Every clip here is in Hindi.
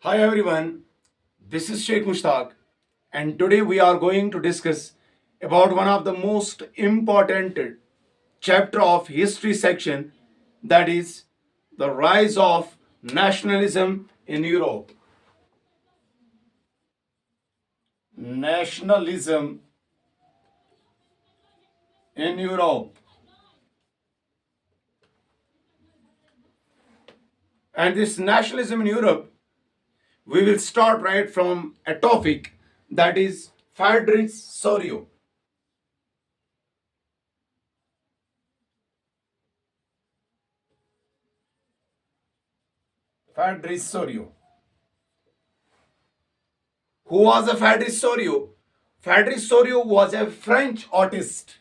Hi everyone, this is Sheikh Mushtaq, and today we are going to discuss about one of the most important chapter of history section, that is the rise of nationalism in Europe. Nationalism in Europe. And this nationalism in Europe, we will start right from a topic, that is Friedrich Sorio. Friedrich Sorio. Who was a Friedrich Sorio? Friedrich Sorio was a French artist.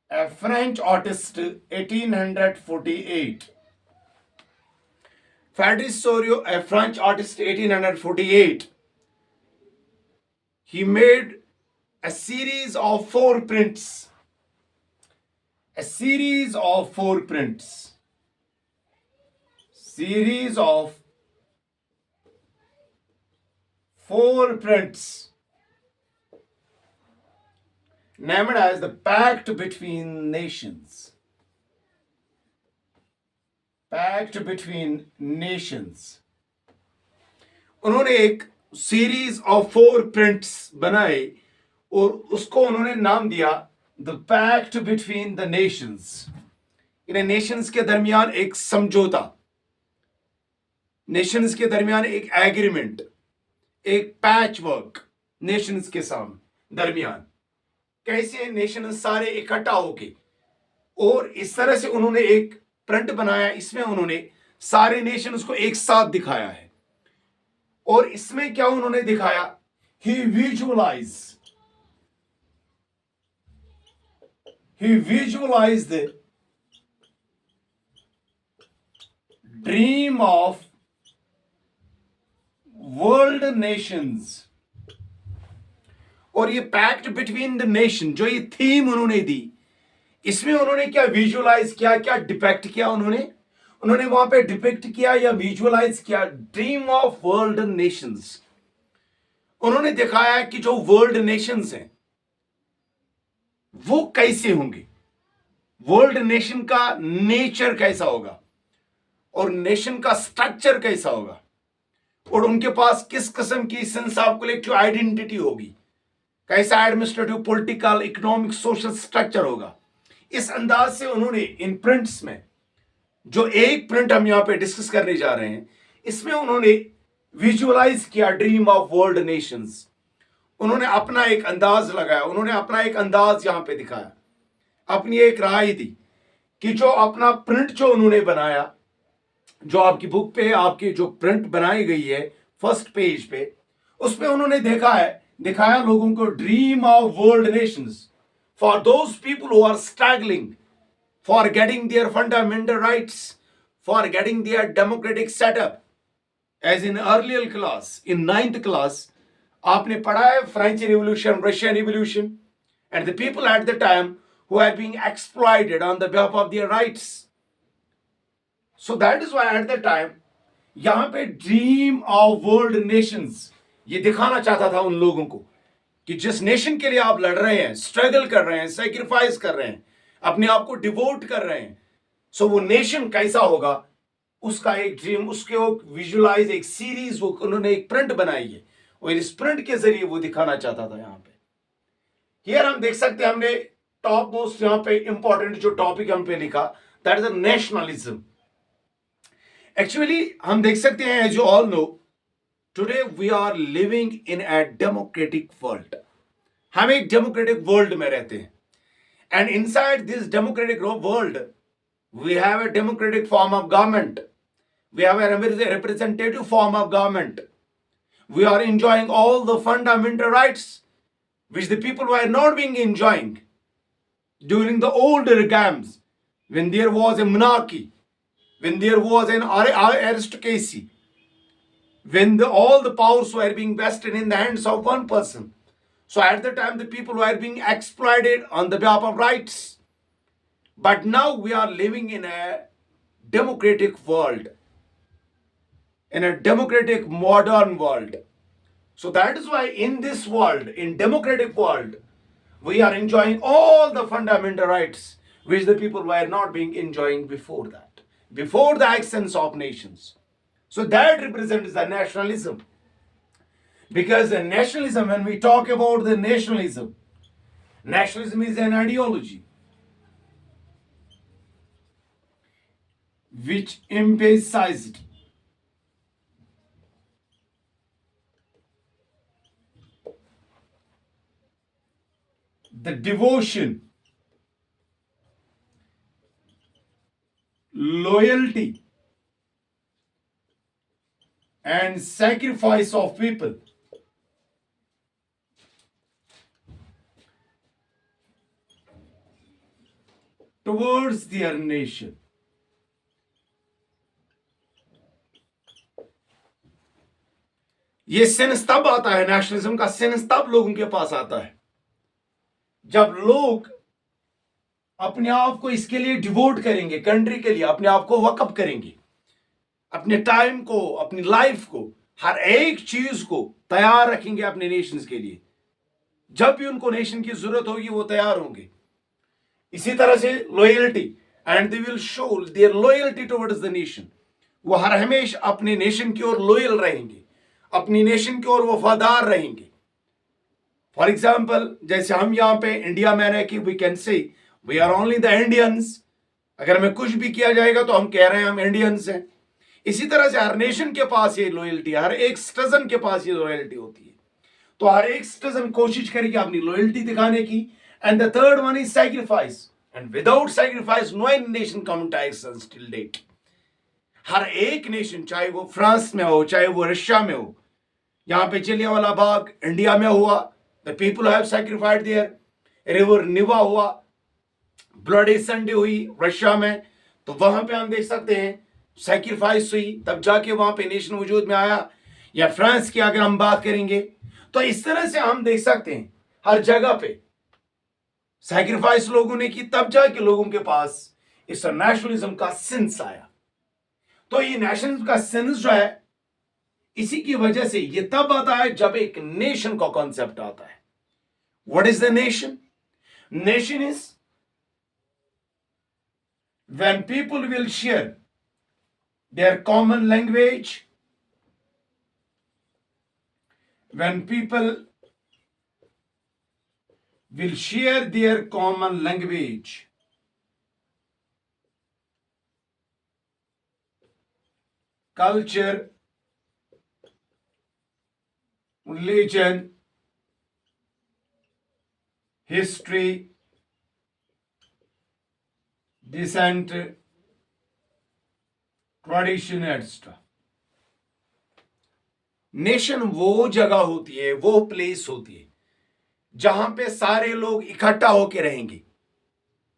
A French artist, 1848. Friedrich Sorio, a French artist, 1848. He made a series of four prints. A series of four prints. Series of four prints, named as the Pact Between Nations. Pact Between Nations. उन्होंने एक सीरीज ऑफ फोर प्रिंट्स बनाए और उसको उन्होंने नाम दिया the pact between the nations. इन नेशंस के दरमियान एक समझौता, नेशंस के दरमियान एक एग्रीमेंट, एक पैच वर्क नेशंस के दरमियान. कैसे नेशन सारे इकट्ठा होके, और इस तरह से उन्होंने एक प्रिंट बनाया. इसमें उन्होंने सारे नेशंस को एक साथ दिखाया है. और इसमें क्या उन्होंने दिखाया? He visualize the dream of world nations. और ये पैक्ट बिटवीन द नेशन, जो ये थीम उन्होंने दी, इसमें उन्होंने क्या विजुअलाइज किया, क्या डिपेक्ट किया? उन्होंने वहां पे डिपेक्ट किया या विजुअलाइज किया ड्रीम ऑफ वर्ल्ड नेशंस. उन्होंने दिखाया कि जो वर्ल्ड नेशंस हैं वो कैसे होंगे, वर्ल्ड नेशन का नेचर कैसा होगा और नेशन का स्ट्रक्चर कैसा होगा, और उनके पास किस किस्म की सेंस ऑफ कलेक्टिव आइडेंटिटी होगी, कैसा administrative, political, economic, social structure होगा. इस अंदाज से उन्होंने इन प्रिंट्स में, जो एक प्रिंट हम यहां पे डिस्कस करने जा रहे हैं, इसमें उन्होंने विजुअलाइज किया ड्रीम ऑफ वर्ल्ड नेशंस. उन्होंने अपना एक अंदाज लगाया, उन्होंने अपना एक अंदाज यहां पे दिखाया, अपनी एक राय दी कि जो अपना प्रिंट जो उन्होंने बनाया, जो आपकी बुक पे आपकी जो प्रिंट बनाई गई है फर्स्ट पेज पे, उसमें उन्होंने दिखाया लोगों को dream of world nations for those people who are struggling for getting their fundamental rights, for getting their democratic setup. As in earlier class, in 9th class, आपने पढ़ा है French Revolution, Russian Revolution, and the people at the time who are being exploited on the behalf of their rights. So that is why at the time, यहाँ पे ड्रीम ऑफ वर्ल्ड नेशंस ये दिखाना चाहता था उन लोगों को कि जिस नेशन के लिए आप लड़ रहे हैं, स्ट्रगल कर रहे हैं, सैक्रिफाइस कर रहे हैं, अपने आप को डिवोट कर रहे हैं, सो वो नेशन कैसा होगा, उसका एक ड्रीम, उसके विजुअलाइज एक सीरीज, वो उन्होंने एक प्रिंट बनाई है और इस प्रिंट के जरिए वो दिखाना चाहता था. यहाँ पे हियर हम देख सकते हैं, हमने टॉप मोस्ट यहाँ पे इंपॉर्टेंट जो टॉपिक हम पे लिखा, दैट इज नेशनलिज्म. एक्चुअली हम देख सकते हैं, as you all know, today we are living in a democratic world. हम एक डेमोक्रेटिक वर्ल्ड में रहते हैं. And inside this democratic world, we have a democratic form of government. We have a representative form of government. We are enjoying all the fundamental rights which the people were not being enjoying during the older games, when there was a monarchy, when there was an aristocracy, when all the powers were being vested in the hands of one person. So at the time, the people were being exploited on the behalf of rights. But now we are living in a democratic world, in a democratic modern world. So that is why in this world, in democratic world, we are enjoying all the fundamental rights which the people were not being enjoying before that, before the accession of nations. So that represents the nationalism. Because the nationalism, when we talk about the nationalism, nationalism is an ideology which emphasized the devotion, loyalty, and sacrifice of people towards their nation. ये सेंस तब आता है, नेशनलिज्म का सेंस तब लोगों के पास आता है जब लोग अपने आप को इसके लिए डिवोट करेंगे, कंट्री के लिए अपने आप को वकफ करेंगे, अपने टाइम को, अपनी लाइफ को, हर एक चीज को तैयार रखेंगे अपने नेशंस के लिए। जब भी उनको नेशन की जरूरत होगी वो तैयार होंगे। इसी तरह से loyalty, and they will show their loyalty towards the nation. वो हर हमेशा अपने नेशन की ओर लॉयल रहेंगे, अपनी नेशन की ओर वफादार रहेंगे। फॉर एग्जाम्पल, जैसे हम यहाँ पे इंडिया में रह के we can say we are only the Indians. अगर हमें कुछ भी किया जाएगा तो हम कह रहे हैं हम इंडियंस हैं। इसी तरह से हर नेशन के पास ये लॉयल्टी, हर एक सिटीजन के पास ये लॉयल्टी होती है। तो हर एक सिटीजन कोशिश करेगी अपनी लॉयल्टी दिखाने की। And the third one is sacrifice, and without sacrifice no nation come to action till date. हर एक नेशन, चाहे वो फ्रांस में हो, चाहे वो रशिया में हो, यहाँ पे जलियांवाला बाग इंडिया में हुआ, the people have sacrificed their. River निवा हुआ, ब्लडी संडे हुई रशिया में, तो वहां पे हम देख सकते हैं सैक्रिफाइस हुई, तब जाके वहां पे नेशन वजूद में आया। या फ्रांस की अगर हम बात करेंगे तो इस तरह से हम देख सकते हैं हर जगह पे सैक्रिफाइस लोगों ने की, तब जाके लोगों के पास इस नेशनलिज्म का सेंस आया। तो ये नेशनलिज्म का सेंस जो है, इसी की वजह से ये तब आता है जब एक नेशन का कॉन्सेप्ट आता है। What is the nation? Nation is when people will share their common language, when people will share their common language, culture, religion, history, descent, tradition extra. Nation वो जगह होती है, वो प्लेस होती है जहां पे सारे लोग इकट्ठा होके रहेंगे।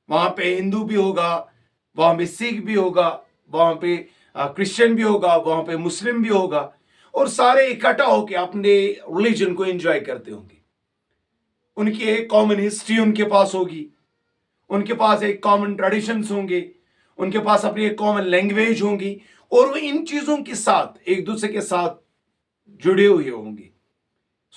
वहां पे हिंदू भी होगा, वहां पे सिख भी होगा, वहां पे क्रिश्चियन भी होगा, वहां पे मुस्लिम भी होगा, और सारे इकट्ठा होके अपने रिलीजन को एंजॉय करते होंगे। उनकी एक कॉमन हिस्ट्री उनके पास होगी, उनके पास एक कॉमन ट्रेडिशंस होंगे, उनके पास अपनी एक कॉमन लैंग्वेज होंगी, और वो इन चीजों के साथ एक दूसरे के साथ जुड़े हुए होंगे।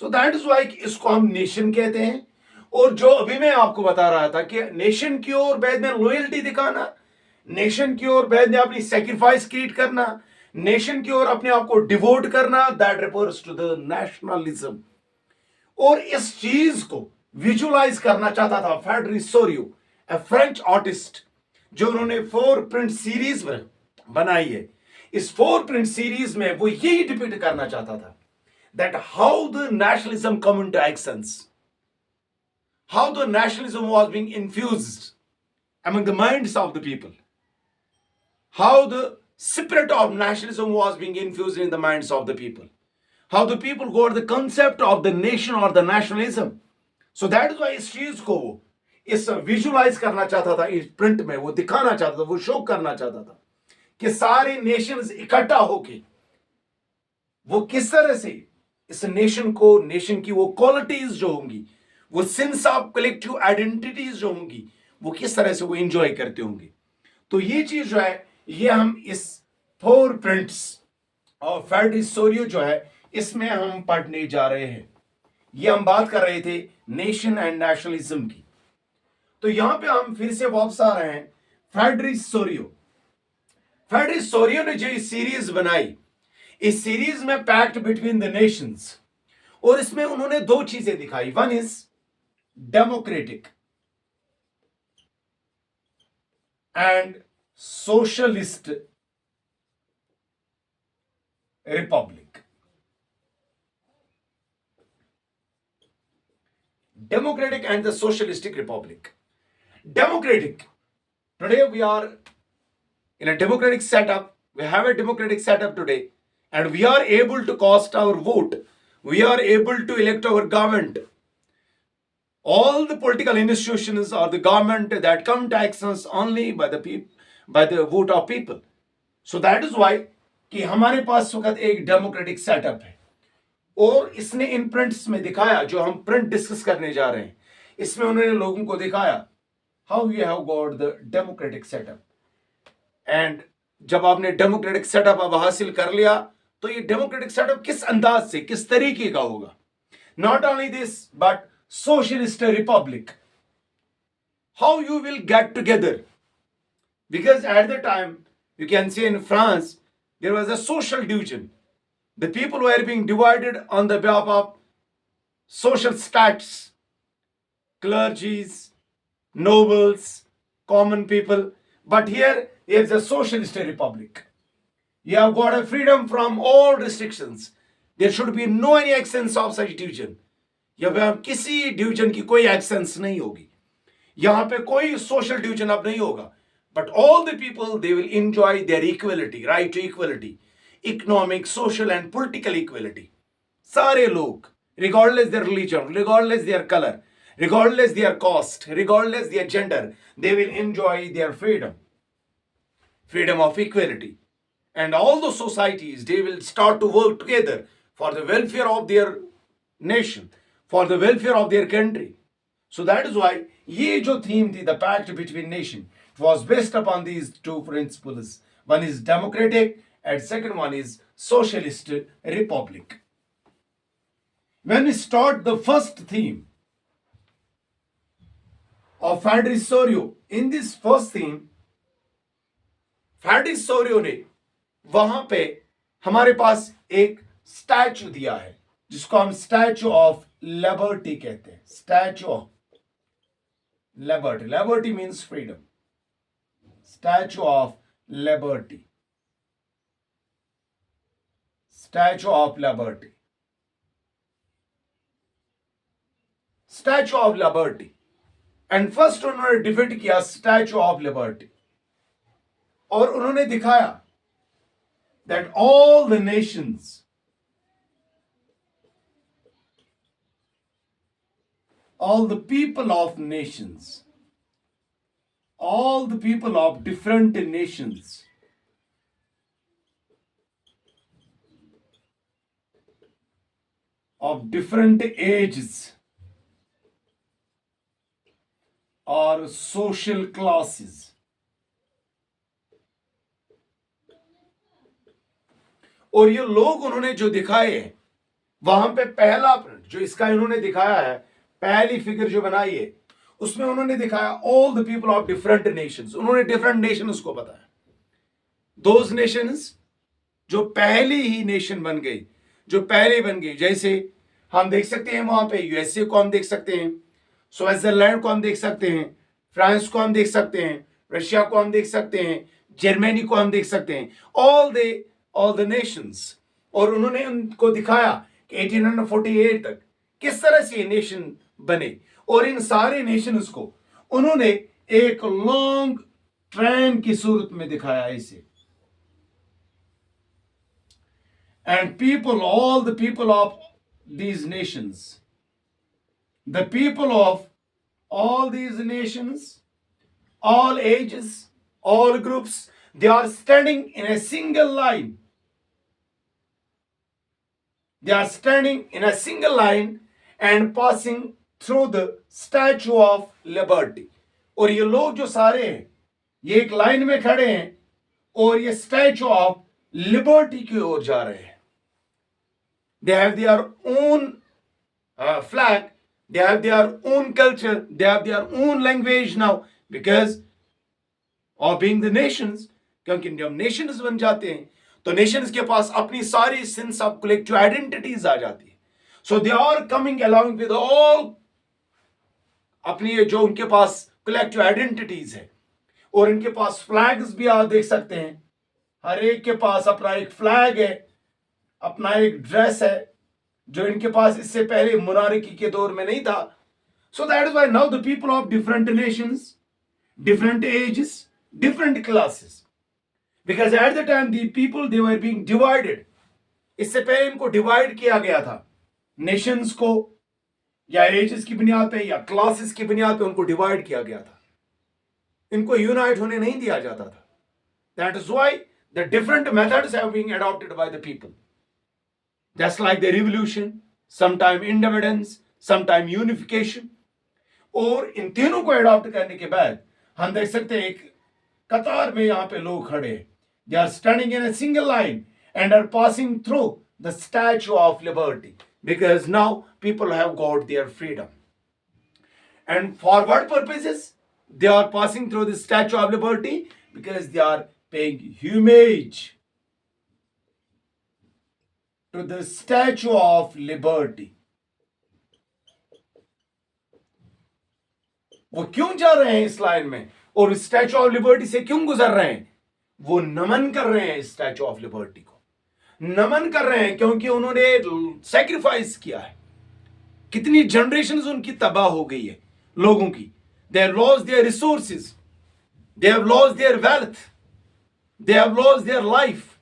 सो दैट इज वाई इसको हम नेशन कहते हैं। और जो अभी मैं आपको बता रहा था कि नेशन की ओर बैद में लॉयल्टी दिखाना, नेशन की ओर बैद में अपनी सैक्रिफाइस क्रिएट करना, नेशन की ओर अपने आप को डिवोट करना, that refers to the nationalism. और इस चीज को विजुअलाइज करना चाहता था Frederic Sorrieu, a French artist, जो उन्होंने 4 प्रिंट सीरीज में बनाई है। इस 4 प्रिंट सीरीज में वो यही डिपिक्ट करना चाहता था that how the nationalism come into actions, how the nationalism was being infused among the minds of the people, how the spirit of nationalism was being infused in the minds of the people, how the people got the concept of the nation or the nationalism. So that is why इस चीज को वो इस विजुअलाइज करना चाहता था, इस प्रिंट में वो दिखाना चाहता था, वो शो करना चाहता था कि सारे नेशंस इकट्ठा होके वो किस तरह से इस नेशन को, नेशन की वो क्वालिटीज जो होंगी, वो सेंस ऑफ कलेक्टिव आइडेंटिटीज जो होंगी, वो किस तरह से वो एंजॉय करते होंगे। तो ये चीज जो है ये हम इस 4 प्रिंट्स और फेडरिक सोरियो जो है इसमें हम पढ़ने जा रहे हैं। ये हम बात कर रहे थे नेशन एंड नेशनलिज्म की। तो यहां पे हम फिर से वापस आ रहे हैं फेडरिक सोरियो। फेडरिक सोरियो ने जो इस सीरीज बनाई, इस सीरीज में पैक्ट बिटवीन द नेशंस, और इसमें उन्होंने 2 चीजें दिखाई। One is democratic and socialist Republic. Democratic and the Socialistic Republic. Democratic. Today we are in a democratic setup. We have a democratic setup today, and we are able to cast our vote. We are able to elect our government. All the political institutions or the government that come to actions only by the people, by the vote of people. So that is why कि हमारे पास वक्त एक डेमोक्रेटिक सेटअप है। और इसने इन प्रिंट्स में दिखाया, जो हम प्रिंट डिस्कस करने जा रहे हैं, इसमें उन्होंने लोगों को दिखाया how you have got the democratic setup. And जब आपने डेमोक्रेटिक सेटअप अब हासिल कर लिया, तो ये डेमोक्रेटिक सेटअप किस अंदाज से, किस तरीके का होगा। Not only this but socialist republic, how you will get together, because at the time you can see in France there was a social division. The people were being divided on the behalf of social status, clergies, nobles, common people. But here is a socialist republic. You have got a freedom from all restrictions. There should be no any accents of such division. यहाँ पे अब किसी डिवीजन की कोई एक्सेंस नहीं होगी, यहाँ पे कोई सोशल डिवीजन अब नहीं होगा. But all the people, they will enjoy their equality, right to equality. Economic, social and political equality. सारे लोग, regardless their religion, regardless their color, regardless their caste, regardless their gender, they will enjoy their freedom. Freedom of equality. And all the societies, they will start to work together for the welfare of their nation, for the welfare of their country. So that is why ये जो theme थी, the pact between nation, it was based upon these 2 principles. One is democratic and second one is socialist republic. When we start the first theme of Frederick Sorio, in this first theme, Frederick Sorio ने वहां पे हमारे पास एक स्टैचू दिया है, जिसको हम स्टैचू ऑफ लिबर्टी कहते हैं. Statue of liberty. Liberty means freedom. Statue of liberty. Statue of Liberty. Statue of Liberty. And first उन्होंने डिफिट किया Statue of Liberty. और उन्होंने दिखाया that all the nations, all the people of nations, all the people of different nations of different ages or social classes, और ये लोग उन्होंने जो दिखाए हैं, वहां पे पहला प्रिंट जो इसका इन्होंने दिखाया है, पहली फिगर जो बनाई है, उसमें उन्होंने दिखाया all the people of different Nations. उन्होंने डिफरेंट नेशंस को बताया. दोज नेशंस जो पहली ही नेशन बन गई, जो पहले बन गई, जैसे हम देख सकते हैं वहां पे यूएसए को हम देख सकते हैं, स्विट्जरलैंड को हम देख सकते हैं, फ्रांस को हम देख सकते हैं, रशिया को हम देख सकते हैं, जर्मनी को हम देख सकते हैं, ऑल द नेशंस. और उन्होंने उनको दिखाया कि 1848 तक किस तरह से ये नेशन बने, और इन सारे नेशंस को उन्होंने एक लॉन्ग ट्रेन की सूरत में दिखाया इसे. And people, all the people of these nations, the people of all these nations, all ages, all groups, they are standing in a single line. They are standing in a single line and passing through the Statue of Liberty. और ये लोग जो सारे हैं ये एक लाइन में खड़े हैं और ये स्टैचू ऑफ लिबर्टी की ओर जा रहे हैं. They have their own flag, they have their own culture, they have their own language now because of being the nations. क्योंकि जब nations बन जाते हैं तो nations के पास अपनी सारी sense of collective identities आ जाती है. So they are coming along with all अपनी जो उनके पास collective identities है और इनके पास flags भी आप देख सकते हैं. हर एक के पास अपना एक flag है, अपना एक ड्रेस है जो इनके पास इससे पहले मोनार्की के दौर में नहीं था. So that is why now the people of different Nations, different ages, different classes, because at the time the people they were being divided. इससे पहले इनको डिवाइड किया गया था, नेशंस को या एजेस की बुनियाद पे या क्लासेस की बुनियाद पे उनको डिवाइड किया गया था. इनको यूनाइट होने नहीं दिया जाता था. That is why the different methods have been adopted by the people. Just like the revolution, sometime independence, sometime unification. और इन तीनों को अडॉप्ट करने के बाद हम देख सकते हैं एक कतार में यहाँ पे लोग खड़े हैं. They are standing in a single line and are passing through the Statue of Liberty because now people have got their freedom. And for what purposes? They are passing through the Statue of Liberty because they are paying homage to the Statue of Liberty. वो क्यों जा रहे हैं इस लाइन में और स्टैचू ऑफ लिबर्टी से क्यों गुजर रहे हैं? वो नमन कर रहे हैं स्टैचू ऑफ लिबर्टी को, नमन कर रहे हैं क्योंकि उन्होंने सैक्रिफाइस किया है. कितनी जनरेशंस उनकी तबाह हो गई है लोगों की. They have lost their resources, they have lost their wealth, they have lost their life,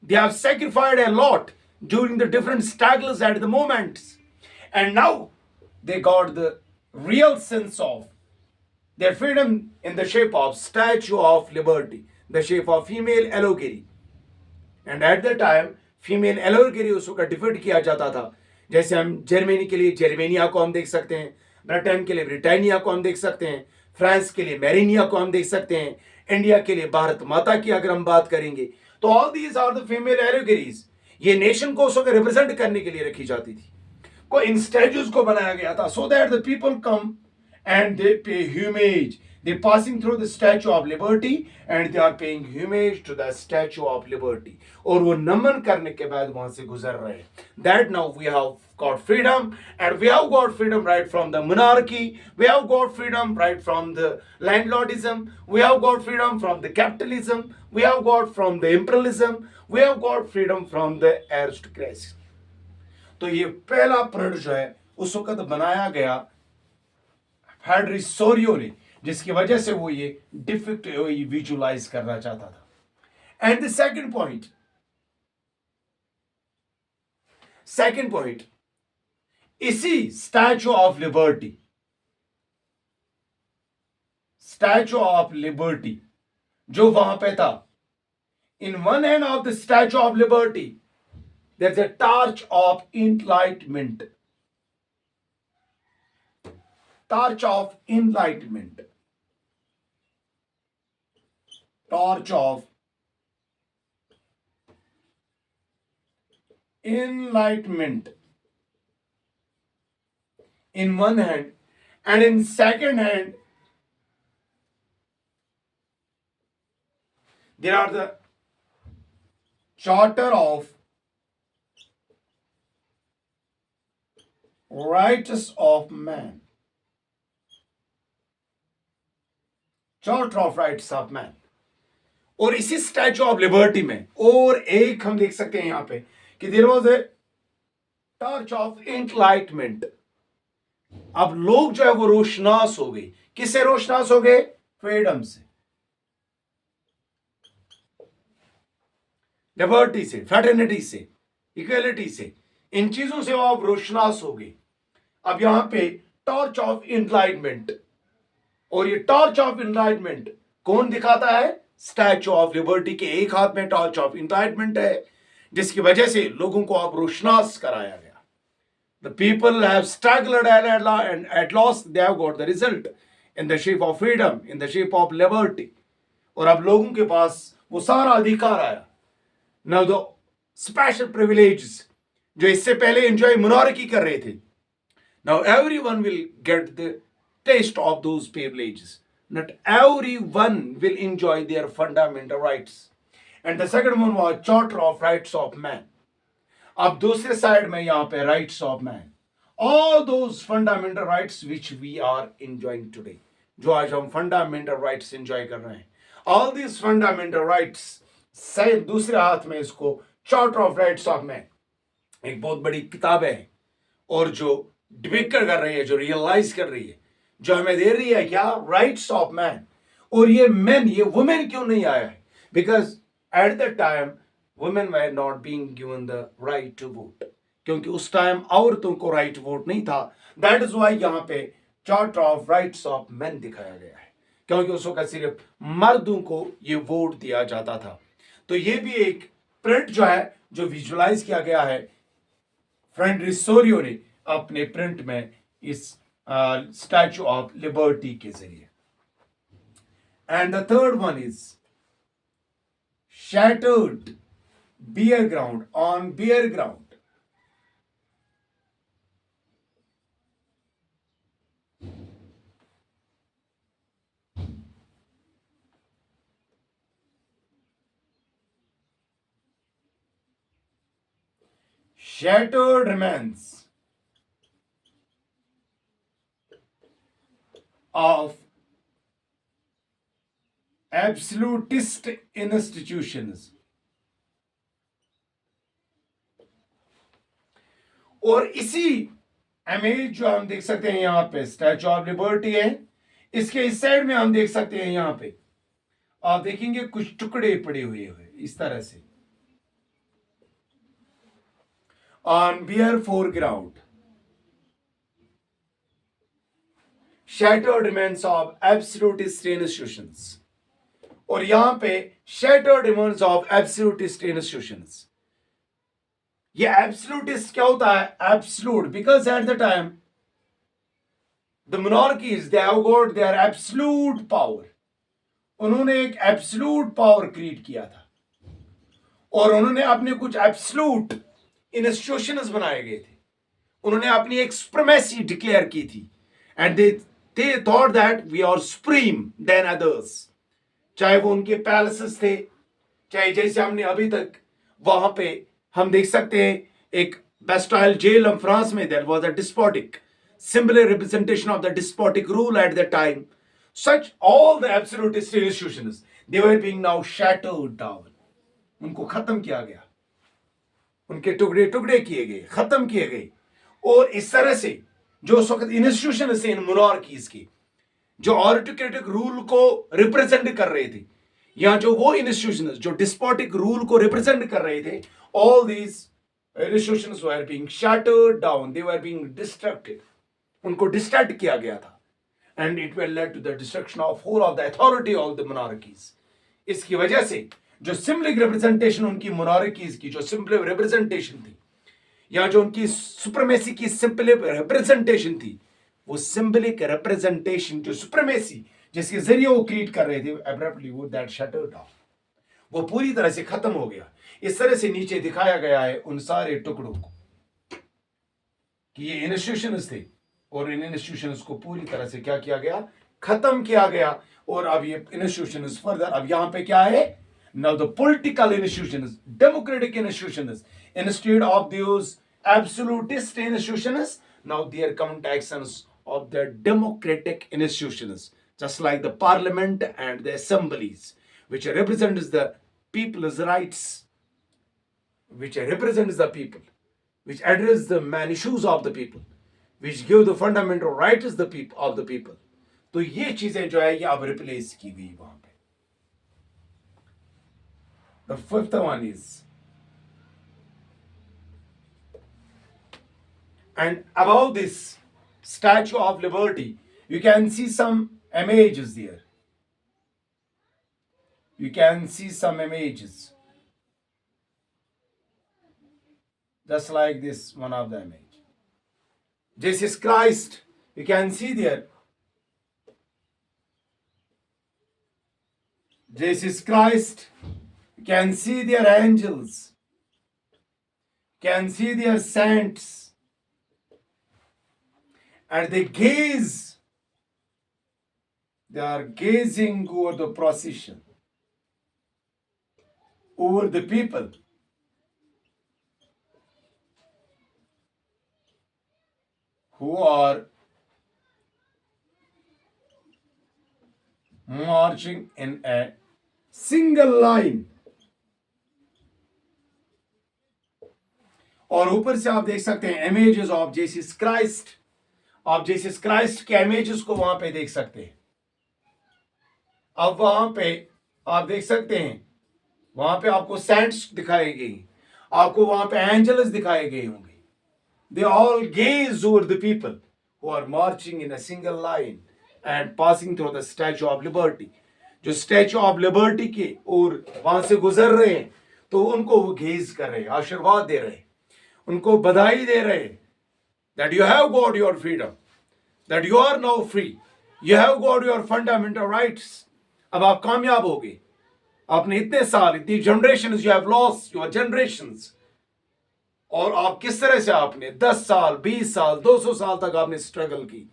they have sacrificed a lot during the different struggles at the moments, and now they got the real sense of their freedom in the shape of Statue of Liberty, the shape of female allegory. And at the time female allegory उसको डिफाइन किया जाता था. जैसे हम जर्मनी के लिए जर्मेनिया को हम देख सकते हैं, ब्रिटेन के लिए ब्रिटानिया को हम देख सकते हैं, फ्रांस के लिए मेरिनिया को हम देख सकते हैं, इंडिया के लिए भारत माता की अगर हम बात करेंगे तो all these are the female allegories. ये नेशन को उसको रिप्रेजेंट करने के लिए रखी जाती थी, को इन स्टैच्यूज को बनाया गया था so that the people come and they pay homage. They passing through the Statue of Liberty and they are paying homage to the Statue of Liberty. और वो नमन करने के बाद वहां से गुजर रहे हैं. That now we have got freedom, and we have got freedom right from the monarchy, we have got freedom right from the landlordism, we have got freedom from the capitalism, we have got from the imperialism, we have got freedom from the aristocracy. तो ये पहला परेड जो है उस वक्त बनाया गया फ्रेडरिक सोरियो ने, जिसकी वजह से वो ये डिफिक्ट विजुअलाइज करना चाहता था. एंड द सेकंड पॉइंट इसी स्टैचू ऑफ लिबर्टी जो वहां पे था, in one hand of the Statue of Liberty there is a torch of enlightenment. Torch of enlightenment, torch of enlightenment in one hand, and in second hand there are the charter of rights of man. Charter of rights of man. और इसी स्टैचू ऑफ लिबर्टी में और एक हम देख सकते हैं यहां पे कि there was a torch of enlightenment. अब लोग जो है वो रोशनास हो गए. किससे रोशनास हो गए? फ्रीडम से, लिबर्टी से, फ्रेटर्निटी से, इक्वलिटी से, इन चीजों से वो आप रोशनास हो गए. अब यहां पे टॉर्च ऑफ एनलाइटमेंट, और ये टॉर्च ऑफ एनलाइटमेंट कौन दिखाता है? स्टैचू ऑफ लिबर्टी के एक हाथ में टॉर्च ऑफ एनलाइटमेंट है, जिसकी वजह से लोगों को अब रोशनास कराया गया. The people have struggled and at last they have got the result in the shape of freedom, in the shape of liberty. और अब लोगों के पास वो सारा अधिकार आया. Now the special privileges जो इससे पहले एंजॉय मोनार्की कर रहे थे, now everyone will get the taste of those privileges. Not everyone will enjoy their fundamental rights. And the second one was Charter of Rights of Man. अब दूसरे साइड में यहाँ पे rights of man, all those fundamental rights which we are enjoying today, जो आज हम fundamental rights enjoy कर रहे हैं, all these fundamental rights, सही दूसरे हाथ में इसको Charter of Rights of Man, एक बहुत बड़ी किताब है और जो डिपिक्ट कर रही है, जो रियलाइज कर रही है, जो हमें दे रही है क्या, राइट्स ऑफ मैन. और ये मैन, ये वुमेन क्यों नहीं आया है? Because at the time women were not being given the right to vote, क्योंकि उस टाइम औरतों को राइट वोट नहीं था. दैट इज वाई यहाँ पे charter of rights of man दिखाया गया है, क्योंकि उस वक्त सिर्फ मर्दों को ये वोट दिया जाता था. तो ये भी एक प्रिंट जो है, जो विजुअलाइज किया गया है फ्रेंड रिसोरियो ने अपने प्रिंट में इस स्टैचू ऑफ लिबर्टी के जरिए. And the third one is shattered bare ground on bare ground. Shattered remains of absolutist institutions. और इसी इमेज जो हम देख सकते हैं यहां पे स्टैचू ऑफ लिबर्टी है, इसके इस साइड में हम देख सकते हैं यहां पे आप देखेंगे कुछ टुकड़े पड़े हुए इस तरह से on bare foreground. Shattered remains of absolutist institutions. और यहां पे shattered remains of absolutist institutions. ये absolutist क्या होता है? Absolute, because at the time the monarchies they have got their absolute power. उन्होंने एक absolute power create किया था और उन्होंने अपने कुछ absolute इंस्टीट्यूशंस बनाए गए थे. उन्होंने अपनी एक सुप्रीमेसी डिक्लेयर की थी and they thought that we are supreme then others. चाहे वो उनके पैलेसेस थे, चाहे जैसे हमने अभी तक वहां पे हम देख सकते हैं एक बेस्टाइल जेल हम फ्रांस में, that was a despotic symbol representation of the despotic rule eight the time. Such all the absolutist institutions they were being now shattered down. उनको खत्म किया गया, उनके टुकड़े टुकड़े किए गए, खत्म किए गए. और इस तरह से जो उस वक्त इंस्टीट्यूशन से इन मोनार्कीज की जो ऑटोक्रेटिक रूल को रिप्रेजेंट कर रहे थे, या जो वो इंस्टीट्यूशन जो डिस्पोटिक रूल को रिप्रेजेंट कर रहे थे, all these institutions were being shattered down, they were being distracted. उनको डिस्ट्रैक्ट किया गया था and it will lead to the destruction of whole of the authority of the monarchies. इसकी वजह से जो सिंबलिक रिप्रेजेंटेशन उनकी मोनार्कीज की जो सिंबल रिप्रेजेंटेशन थी, या जो उनकी सुप्रीमेसी की सिंपल रिप्रेजेंटेशन थी, वो सिंबलिक रिप्रेजेंटेशन जो सुप्रीमेसी जिसके जरिए वो क्रिएट कर रहे थे, एब्रप्टली वो दैट शटर्ड डाउन, वो पूरी तरह से खत्म हो गया. इस तरह से नीचे दिखाया गया है उन सारे टुकड़ों को कि ये इंस्टीट्यूशंस थे और इन इंस्टीट्यूशंस को पूरी तरह से क्या किया गया, खत्म किया गया. और अब ये इंस्टीट्यूशंस फर्दर, अब यहां पे क्या है, now the political institutions, democratic institutions, instead of those absolutist institutions, now there come actions of the democratic institutions, just like the parliament and the assemblies, which represents the people's rights, which represents the people, which address the main issues of the people, which give the fundamental rights the people of the people. तो ये चीजें जो है ये अब रिप्लेस की गई वहां पे. The fifth one is, and above this Statue of Liberty, you can see some images there. You can see some images. Just like this one of the image. Jesus Christ, you can see there. Jesus Christ can see their angels, can see their saints, and they are gazing over the procession, over the people who are marching in a single line. और ऊपर से आप देख सकते हैं इमेजेस ऑफ जीसस क्राइस्ट। आप जीसस क्राइस्ट के इमेजेस को वहां पे देख सकते हैं। अब वहां पे आप देख सकते हैं, वहां पे आपको सेंट्स दिखाई गई, आपको वहां पे एंजल्स दिखाए गए होंगे। They all gaze over the people who are marching in a single line and passing through the Statue of Liberty. जो स्टैचू ऑफ लिबर्टी के और वहां से गुजर रहे हैं, तो उनको वो गेज कर रहे हैं, आशीर्वाद दे रहे हैं, उनको बधाई दे रहे हैं that you have got your freedom, that you are now free, you have got your fundamental rights। अब आप कामयाब हो गए। आपने इतने साल, इतनी generations, you have lost your generations, और आप किस तरह से आपने 10 साल, 20 साल, 200 साल तक आपने स्ट्रगल की।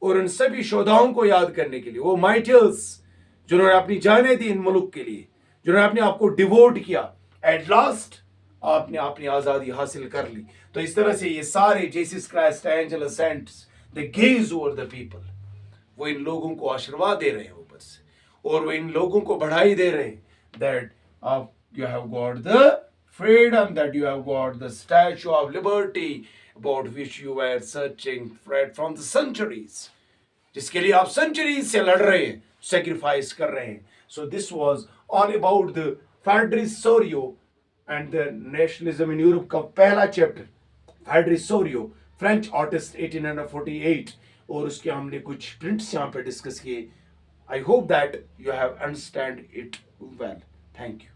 और उन सभी शोधाओं को याद करने के लिए, वो माइटर्स जिन्होंने अपनी जानें दी इन मुल्क के लिए, जिन्होंने अपने आप को डिवोट किया, एट लास्ट आपने अपनी आजादी हासिल कर ली। तो इस तरह से ये सारे Jesus Christ, angel, saints, they gaze over the people. वो इन लोगों को आशीर्वाद दे रहे हैं ऊपर से, और वो इन लोगों को बढ़ाई दे रहे हैं that you have got the freedom, that you have got the statue of liberty about which you were searching from the centuries, जिसके लिए आप सेंचुरीज से लड़ रहे हैं, सेक्रीफाइस कर रहे हैं। So this was all about the Frederick Sorio and the nationalism in Europe का पहला chapter. Frederick Sorio, French artist, 1848, और उसके हमने कुछ प्रिंट्स यहाँ पे डिस्कस किए। I hope that you have understand it well. Thank you.